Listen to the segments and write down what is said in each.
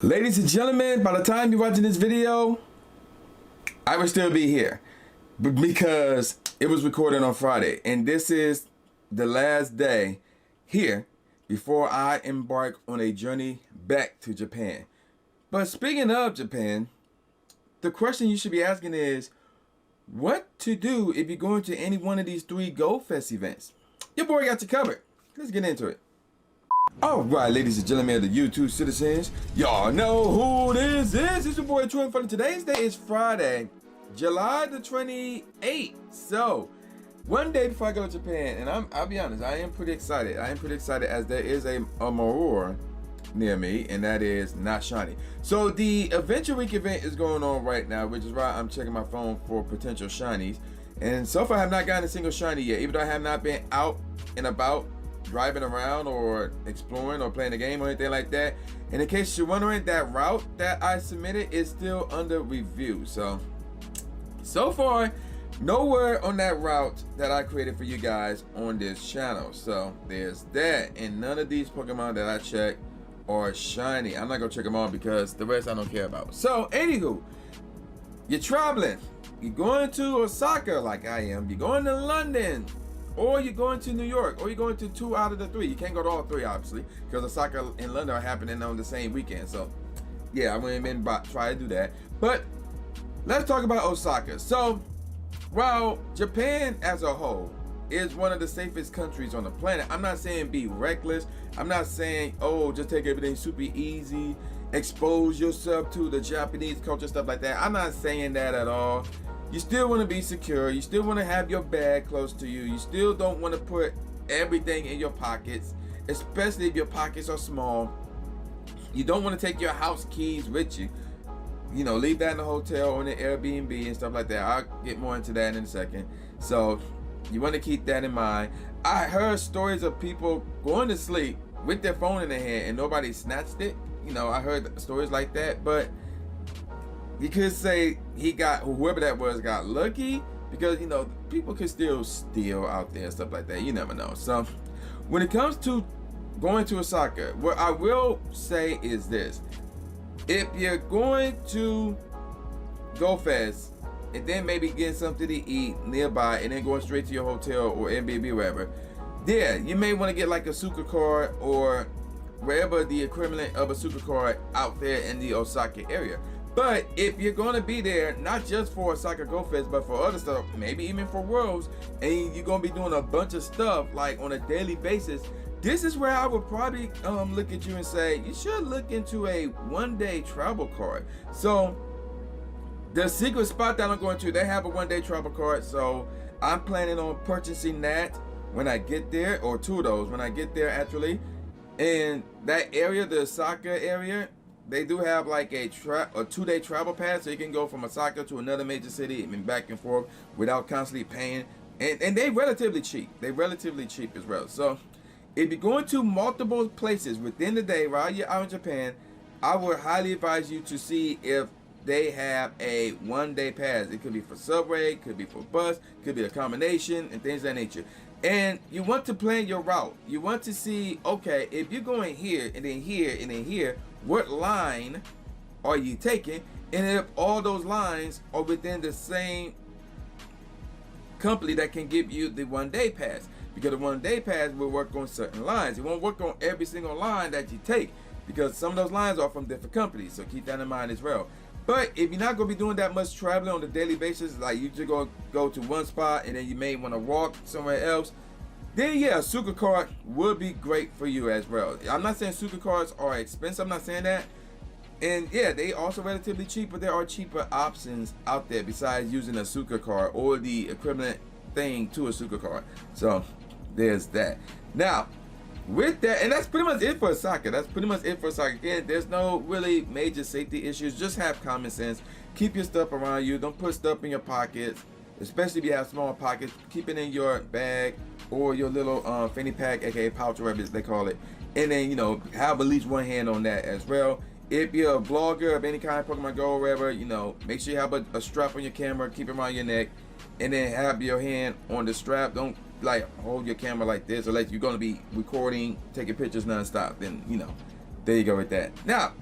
Ladies and gentlemen, by the time you're watching this video, I will still be here because it was recorded on Friday, and this is the last day here before I embark on a journey back to Japan. But speaking of Japan, the question you should be asking is, what to do if you're going to any one of these 3 Go Fest events? Your boy got you covered. Let's get into it. Alright, ladies and gentlemen of the YouTube citizens, y'all know who this is. It's your boy True Inferno. Today's day is Friday, July the 28th. So, one day before I go to Japan, and I'll be honest, I am pretty excited. I am pretty excited as there is a Maror near me, and that is not shiny. So the Adventure Week event is going on right now, which is why I'm checking my phone for potential shinies. And so far I have not gotten a single shiny yet, even though I have not been out and about driving around or exploring or playing a game or anything like that. And in case you're wondering, that route that I submitted is still under review. So far, no word on that route that I created for you guys on this channel. So there's that, and none of these Pokemon that I checked are shiny. I'm not gonna check them all because the rest I don't care about. So anywho, you're traveling, you're going to Osaka like I am, you're going to London, or you're going to New York, or you're going to 2 out of the 3. You can't go to all 3, obviously, because Osaka and London are happening on the same weekend. So, yeah, I went in and try to do that. But let's talk about Osaka. So, while Japan as a whole is one of the safest countries on the planet, I'm not saying be reckless. I'm not saying, oh, just take everything super easy, expose yourself to the Japanese culture, stuff like that. I'm not saying that at all. You still want to be secure. You still want to have your bag close to you. You still don't want to put everything in your pockets, especially if your pockets are small. You don't want to take your house keys with you. You know, leave that in the hotel or in the Airbnb and stuff like that. I'll get more into that in a second. So you want to keep that in mind. I heard stories of people going to sleep with their phone in their hand and nobody snatched it. You know, I heard stories like that, but you could say whoever that was got lucky, because, you know, people can still steal out there and stuff like that. You never know. So when it comes to going to Osaka, what I will say is this: if you're going to Go Fest and then maybe getting something to eat nearby and then going straight to your hotel or Airbnb, wherever, yeah, you may want to get like a Suka card or wherever the equivalent of a Suka card out there in the Osaka area. But if you're going to be there, not just for Osaka Go Fest, but for other stuff, maybe even for Worlds, and you're going to be doing a bunch of stuff like on a daily basis, this is where I would probably look at you and say, you should look into a one-day travel card. So the secret spot that I'm going to, they have a one-day travel card. So I'm planning on purchasing that when I get there, or 2 of those when I get there actually. And that area, the Osaka area, they do have like a 2-day travel pass, so you can go from Osaka to another major city and back and forth without constantly paying. And they're relatively cheap. They're relatively cheap as well. So if you're going to multiple places within the day while you're out in Japan, I would highly advise you to see if they have a one-day pass. It could be for subway, could be for bus, could be a combination, and things of that nature. And you want to plan your route. You want to see, okay, if you're going here and then here and then here, what line are you taking? And if all those lines are within the same company that can give you the one-day pass. Because the one-day pass will work on certain lines. It won't work on every single line that you take, because some of those lines are from different companies. So keep that in mind as well. But if you're not going to be doing that much traveling on a daily basis, like you just go to one spot and then you may want to walk somewhere else, then yeah, a Suka card would be great for you as well. I'm not saying Suka cards are expensive, I'm not saying that. And yeah, they also relatively cheap, but there are cheaper options out there besides using a Suka card or the equivalent thing to a Suka card. So there's that. Now, with that, and that's pretty much it for Osaka. That's pretty much it for Osaka. Again, there's no really major safety issues. Just have common sense. Keep your stuff around you. Don't put stuff in your pockets, especially if you have small pockets. Keep it in your bag or your little fanny pack, aka pouch, whatever they call it. And then, you know, have at least one hand on that as well. If you're a vlogger of any kind, Pokemon Go or whatever, you know, make sure you have a strap on your camera. Keep it around your neck, and then have your hand on the strap. Don't like hold your camera like this, unless you're going to be recording, taking pictures non-stop. Then, you know, there you go with that. Now,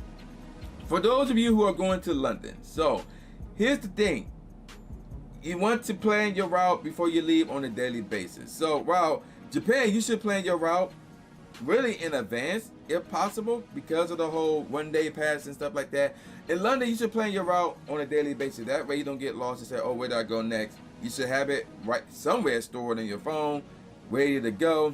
For those of you who are going to London, so here's the thing. You want to plan your route before you leave on a daily basis. So while Japan, you should plan your route really in advance if possible, because of the whole 1 day pass and stuff like that. In London, you should plan your route on a daily basis. That way you don't get lost and say, oh, where do I go next? You should have it right somewhere stored in your phone, ready to go.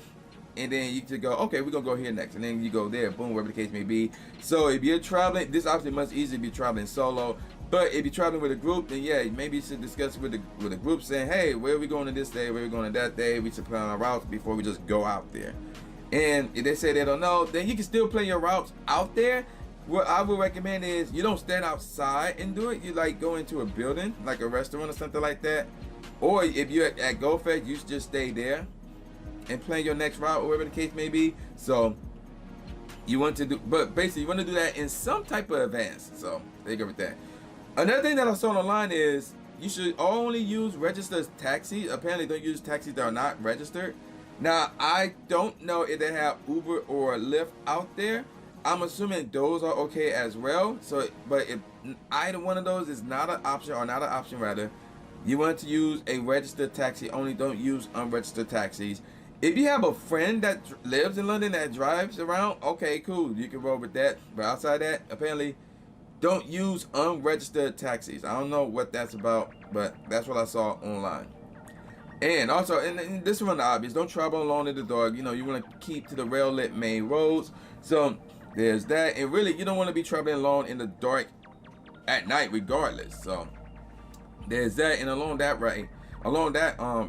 And then you should go, okay, we're gonna go here next, and then you go there, boom, wherever the case may be. So if you're traveling, this obviously much easier if you're traveling solo. But if you're traveling with a group, then yeah, maybe you should discuss with the group, saying, hey, where are we going to this day? Where are we going to that day? We should plan our routes before we just go out there. And if they say they don't know, then you can still plan your routes out there. What I would recommend is you don't stand outside and do it. You like go into a building, like a restaurant or something like that. Or if you're at GoFest, you should just stay there and plan your next route, or whatever the case may be. So you want to do, but basically you want to do that in some type of advance. So there you go with that. Another thing that I saw online is you should only use registered taxis. Apparently don't use taxis that are not registered. Now I don't know if they have Uber or Lyft out there. I'm assuming those are okay as well. So, but if either one of those is not an option, or not an option rather, you want to use a registered taxi only. Don't use unregistered taxis. If you have a friend that lives in London that drives around, okay, cool, you can roll with that. But outside that, apparently, don't use unregistered taxis. I don't know what that's about, but that's what I saw online. And also, and this one obvious, don't travel alone in the dark. You know, you want to keep to the rail-lit main roads. So there's that. And really, you don't want to be traveling alone in the dark at night regardless. So there's that. And along that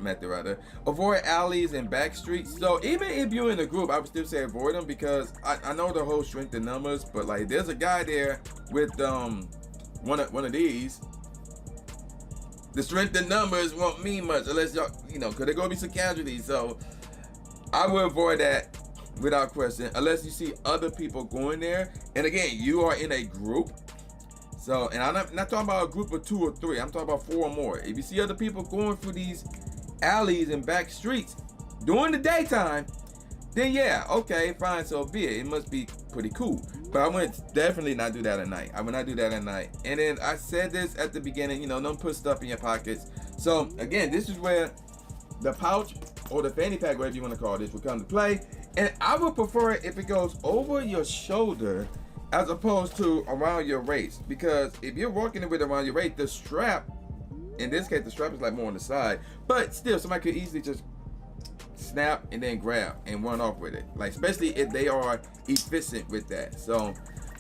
method rather, avoid alleys and back streets. So even if you're in a group, I would still say avoid them, because I know the whole strength in numbers, but like there's a guy there with one of these. The strength in numbers won't mean much unless y'all, you know, because there's gonna be some casualties. So I will avoid that without question, unless you see other people going there. And again, you are in a group. So, and I'm not talking about a group of 2 or 3. I'm talking about 4 or more. If you see other people going through these alleys and back streets during the daytime, then yeah, okay, fine, so be it. It must be pretty cool. But I would definitely not do that at night. I would not do that at night. And then I said this at the beginning, you know, don't put stuff in your pockets. So again, this is where the pouch or the fanny pack, whatever you want to call this, will come to play. And I would prefer it if it goes over your shoulder as opposed to around your waist, because if you're walking with it around your waist, the strap, in this case, the strap is like more on the side, but still somebody could easily just snap and then grab and run off with it, like especially if they are efficient with that. So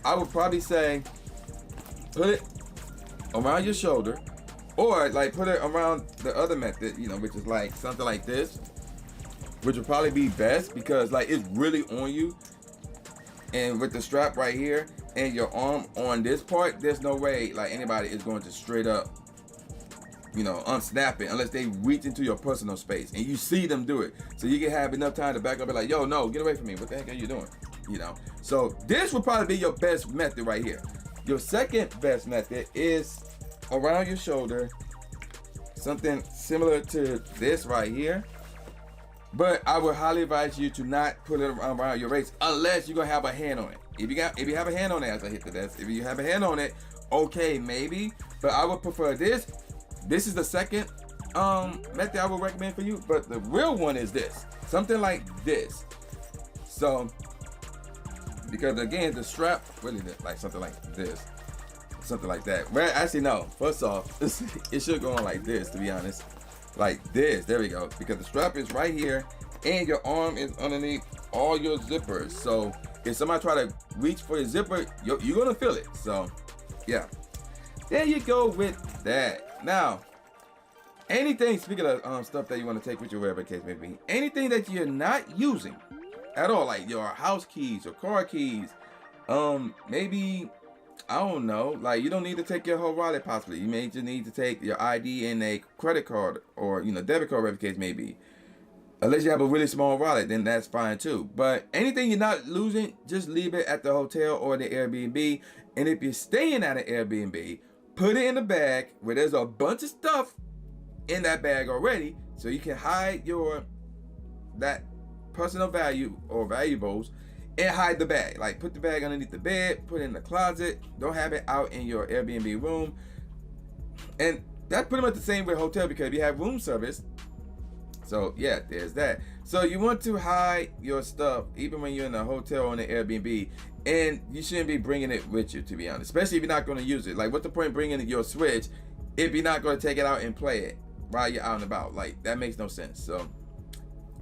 I would probably say put it around your shoulder, or like put it around the other method, you know, which is like something like this, which would probably be best, because like it's really on you. And with the strap right here and your arm on this part, there's no way like anybody is going to straight up, you know, unsnap it unless they reach into your personal space and you see them do it. So you can have enough time to back up and like, yo, no, get away from me. What the heck are you doing? You know? So this would probably be your best method right here. Your second best method is around your shoulder, something similar to this right here. But I would highly advise you to not put it around your waist unless you're gonna have a hand on it. If you have a hand on it, as I hit the desk, if you have a hand on it, okay, maybe. But I would prefer this. This is the second method I would recommend for you. But the real one is this, something like this. So, because again, the strap really like something like this, something like that. Well, actually, no. First off, it should go on like this, to be honest. Like this, there we go, because the strap is right here and your arm is underneath all your zippers. So if somebody try to reach for your zipper, you're gonna feel it. So yeah, there you go with that. Now, anything, speaking of stuff that you want to take with you wherever the case may be, anything that you're not using at all, like your house keys or car keys, maybe, I don't know, like you don't need to take your whole wallet possibly. You may just need to take your ID and a credit card, or, you know, debit card, whatever the case may be. Unless you have a really small wallet, then that's fine too. But anything you're not losing, just leave it at the hotel or the Airbnb. And if you're staying at an Airbnb, put it in a bag where there's a bunch of stuff in that bag already, so you can hide that personal value or valuables and hide the bag. Like put the bag underneath the bed, put it in the closet. Don't have it out in your Airbnb room. And that's pretty much the same with hotel because you have room service. So yeah, there's that. So you want to hide your stuff even when you're in a hotel or in an Airbnb, and you shouldn't be bringing it with you, to be honest. Especially if you're not going to use it. Like, what's the point of bringing your Switch if you're not going to take it out and play it while you're out and about? Like, that makes no sense. So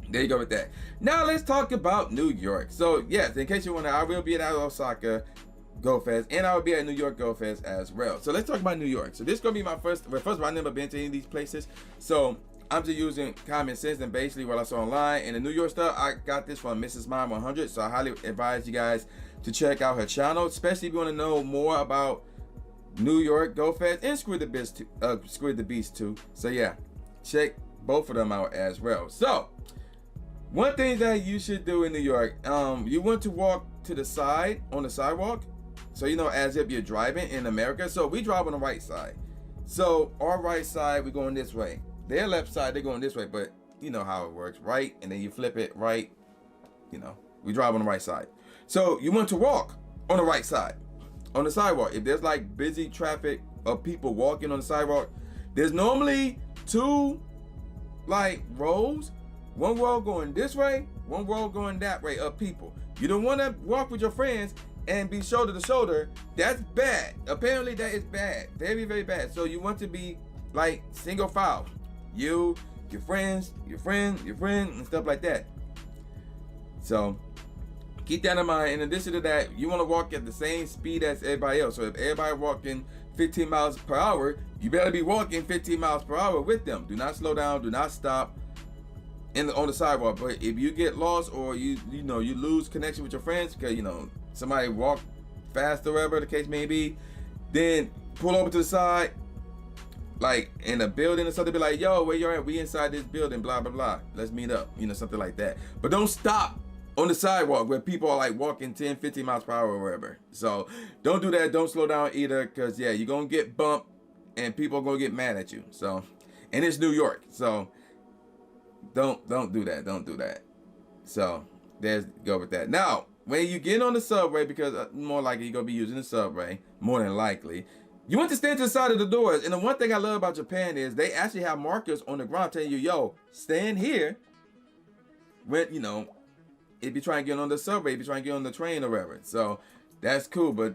there you go with that. Now let's talk about New York. So yes, in case you wonder, I will be at Osaka Go Fest, and I will be at New York Go Fest as well. So let's talk about New York. So this is gonna be my first. Well, first of all, I've never been to any of these places, so I'm just using common sense and basically what I saw online. And the New York stuff, I got this from Mrs. Mime 100. So I highly advise you guys to check out her channel, especially if you want to know more about New York Go Fest and Squid the Beast too. So yeah, check both of them out as well. So one thing that you should do in New York, you want to walk to the side on the sidewalk. So, you know, as if you're driving in America. So we drive on the right side. So our right side, we're going this way. Their left side, they're going this way. But you know how it works, right? And then you flip it right. You know, we drive on the right side. So you want to walk on the right side, on the sidewalk. If there's like busy traffic of people walking on the sidewalk, there's normally two like rows. One row going this way, one row going that way of people. You don't want to walk with your friends and be shoulder to shoulder. That's bad. Apparently that is bad. Very, very bad. So you want to be like single file. You, your friends, and stuff like that. So keep that in mind. In addition to that, you want to walk at the same speed as everybody else. So if everybody walking 15 miles per hour, you better be walking 15 miles per hour with them. Do not slow down. Do not stop on the sidewalk. But if you get lost or you lose connection with your friends because somebody walk fast or whatever the case may be, then pull over to the side, like in a building or something. Be like, yo, where you at? We inside this building, blah blah blah, let's meet up, something like that. But don't stop on the sidewalk where people are like walking 10 15 miles per hour or whatever. So don't do that. Don't slow down either, because yeah, you're gonna get bumped and people are gonna get mad at you. So, and it's New York, so don't do that. So there's go with that. Now when you get on the subway, because more likely you're gonna be using the subway, more than likely, you want to stand to the side of the doors. And the one thing I love about Japan is they actually have markers on the ground telling you, yo, stand here when if you're trying to get on the subway, if you're trying to get on the train or whatever. So that's cool, but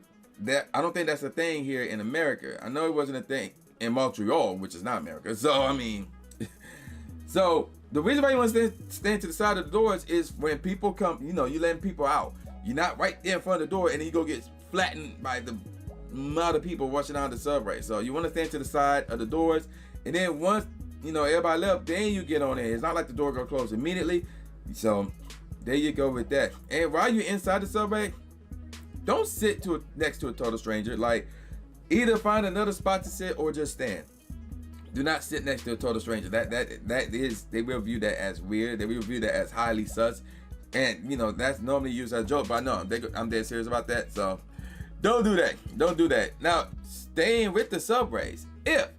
I don't think that's a thing here in America. I know it wasn't a thing in Montreal, which is not America. So I mean, so the reason why you want to stand to the side of the doors is when people come, you letting people out. You're not right there in front of the door, and then you go get flattened by the amount of people rushing out the subway. So you want to stand to the side of the doors, and then once everybody left, then you get on there. It's not like the door go close immediately. So there you go with that. And while you're inside the subway, don't sit next to a total stranger. Like, either find another spot to sit or just stand. Do not sit next to a total stranger. That is, they will view that as weird. They will view that as highly sus. And that's normally used as a joke, but no, I'm dead serious about that. So don't do that. Don't do that. Now, staying with the subways. If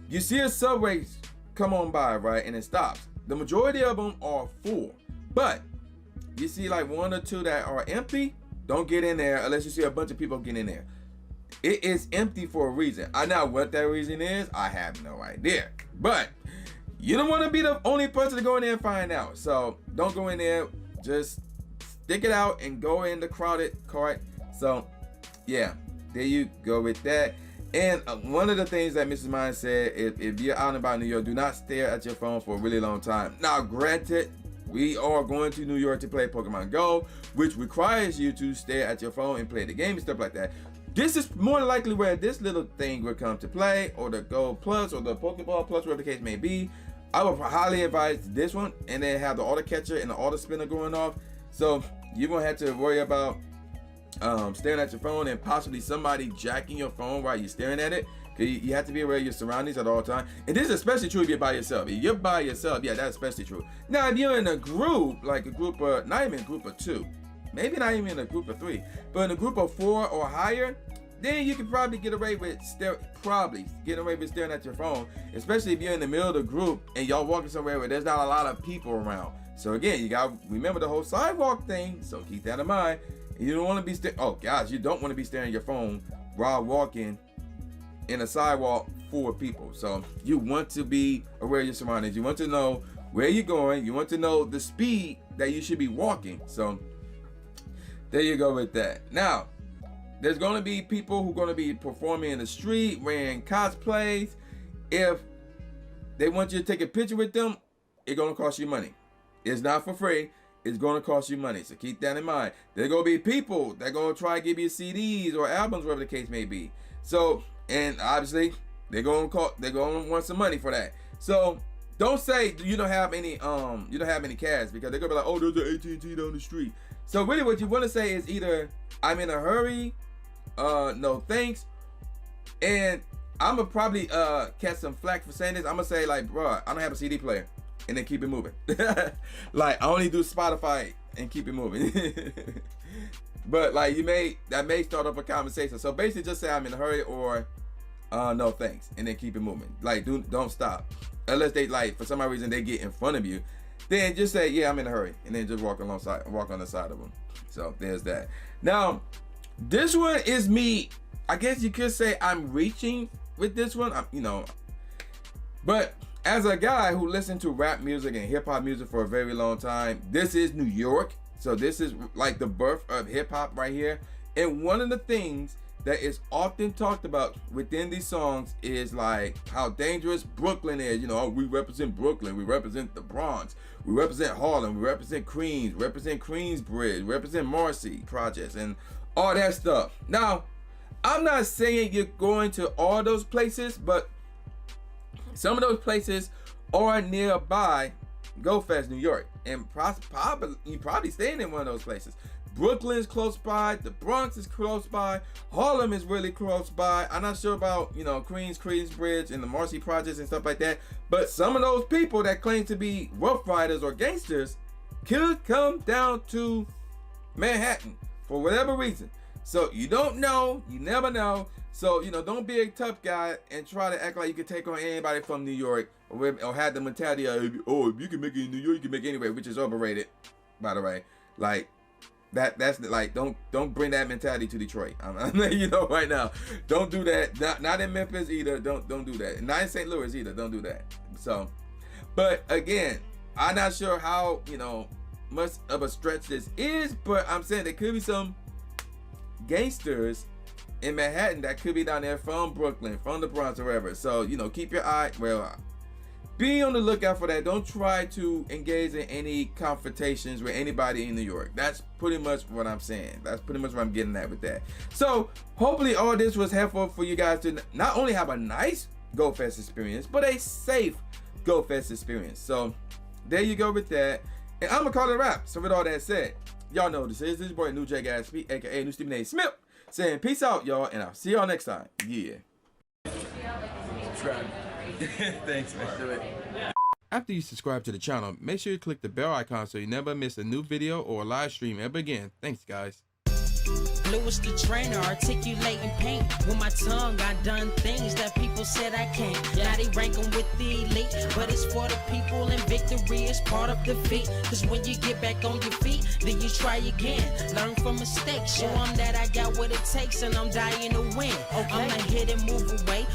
you see a subway come on by, right, and it stops, the majority of them are full. But you see like one or two that are empty, don't get in there unless you see a bunch of people get in there. It is empty for a reason. I know what that reason is. I have no idea. But you don't want to be the only person to go in there and find out. So don't go in there. Just stick it out and go in the crowded cart. So yeah, there you go with that. And one of the things that Mrs. Mine said, if you're out and about in New York, do not stare at your phone for a really long time. Now, granted, we are going to New York to play Pokemon Go, which requires you to stare at your phone and play the game and stuff like that. This is more than likely where this little thing will come to play, or the Go Plus, or the Pokeball Plus, whatever the case may be. I would highly advise this one, and then have the auto catcher and the auto spinner going off. So you won't have to worry about staring at your phone and possibly somebody jacking your phone while you're staring at it. You have to be aware of your surroundings at all times. And this is especially true if you're by yourself. If you're by yourself, yeah, that's especially true. Now, if you're in a group, like a group of, not even a group of 2, maybe not even a group of 3, but in a group of 4 or higher, then you can probably get away with staring at your phone, especially if you're in the middle of the group and y'all walking somewhere where there's not a lot of people around. So again, you gotta remember the whole sidewalk thing. So keep that in mind. You don't want to be you don't want to be staring at your phone while walking in a sidewalk full of people. So you want to be aware of your surroundings. You want to know where you're going. You want to know the speed that you should be walking. So there you go with that. Now, there's going to be people who are going to be performing in the street, wearing cosplays. If they want you to take a picture with them, it's going to cost you money. It's not for free. It's going to cost you money. So keep that in mind. There's going to be people that are going to try to give you CDs or albums, whatever the case may be. So, and obviously, they're going to want some money for that. So don't say you don't have any cash, because they're going to be like, oh, there's an AT&T down the street. So really what you want to say is either I'm in a hurry, no thanks, and I'm going to probably catch some flack for saying this. I'm going to say like, bro, I don't have a CD player, and then keep it moving. Like, I only do Spotify and keep it moving. But like that may start up a conversation. So basically just say I'm in a hurry or no thanks, and then keep it moving. Like, don't stop. Unless they, like, for some reason they get in front of you, then just say, yeah, I'm in a hurry, and then just walk on the side of them. So there's that. Now, this one is me. I guess you could say I'm reaching with this one. But as a guy who listened to rap music and hip hop music for a very long time, this is New York. So this is like the birth of hip hop right here. And one of the things that is often talked about within these songs is like how dangerous Brooklyn is. We represent Brooklyn, we represent the Bronx, we represent Harlem, we represent Queens, we represent Queensbridge, we represent Marcy projects and all that stuff. Now, I'm not saying you're going to all those places, but some of those places are nearby GoFest New York, and you probably staying in one of those places. Brooklyn's close by, the Bronx is close by, Harlem is really close by. I'm not sure about, Queensbridge and the Marcy projects and stuff like that, but some of those people that claim to be Rough Riders or gangsters could come down to Manhattan for whatever reason. So you don't know, you never know. So, don't be a tough guy and try to act like you can take on anybody from New York, or have the mentality of, if you can make it in New York, you can make it anywhere, which is overrated, by the way. Like, that's like, don't bring that mentality to Detroit. I'm letting you know right now. Don't do that. Not in Memphis either. Don't do that. Not in St. Louis either. Don't do that. So, but again, I'm not sure how much of a stretch this is, but I'm saying there could be some gangsters in Manhattan that could be down there from Brooklyn, from the Bronx, or wherever. So keep your eye. Be on the lookout for that. Don't try to engage in any confrontations with anybody in New York. That's pretty much what I'm saying. That's pretty much what I'm getting at with that. So hopefully all this was helpful for you guys to not only have a nice GoFest experience, but a safe GoFest experience. So there you go with that. And I'm gonna call it a wrap. So with all that said, y'all know this is boy New J Gatsby, aka New Stephen A. Smith, saying peace out, y'all, and I'll see y'all next time. Yeah. Subscribe. Thanks, man. After you subscribe to the channel, make sure you click the bell icon so you never miss a new video or a live stream ever again. Thanks, guys. Lewis the trainer, articulating paint. With my tongue, I done things that people said I can't. Now they rank them with the elite, but it's for the people, and victory is part of defeat. Cause when you get back on your feet, then you try again. Learn from mistakes, show them that I got what it takes, and I'm dying to win. I'ma hit and move away.